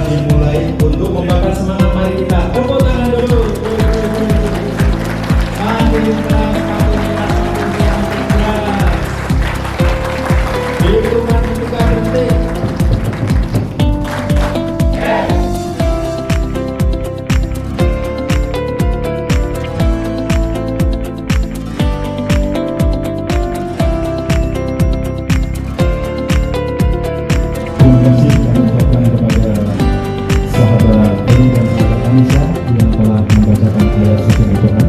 dimulai. Untuk membakar semangat, mari kita tepuk tangan dulu. Makin keras, makin keras, makin keras, makin keras. Hitungan 3 detik. Terima kasih kami ucapkan kepada sahabat Eri dan sahabat Anissa yang telah membacakan ayat suci Al-Quran.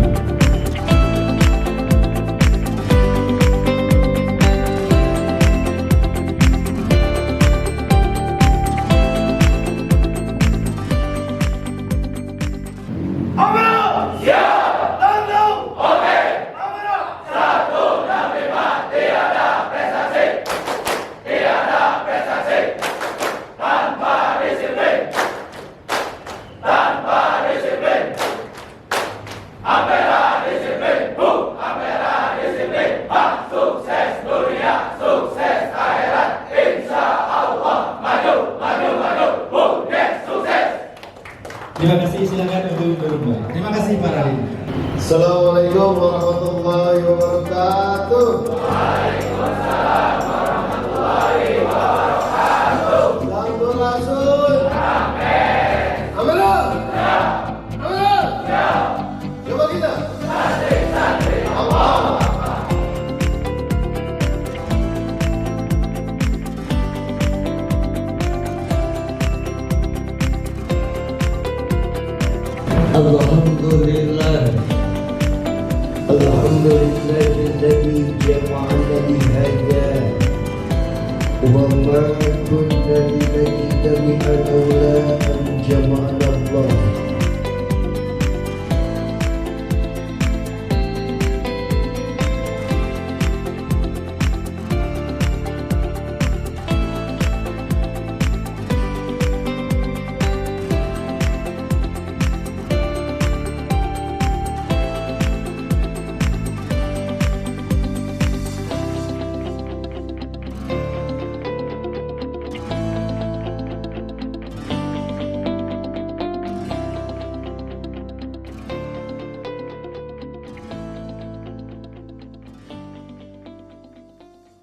Terima kasih, silakan untuk berubah. Terima kasih Pak Radin. Assalamualaikum warahmatullahi wabarakatuh. Waalaikumsalam warahmatullahi wabarakatuh. Salam Rasul. Amin. Amanah. Ya. Amanah. Ya. Coba kita. Santri. Allah. Alhamdulillahilladzi jama'ana bihadza wa ma kunna linahtadiya laula an jama'ana Allah.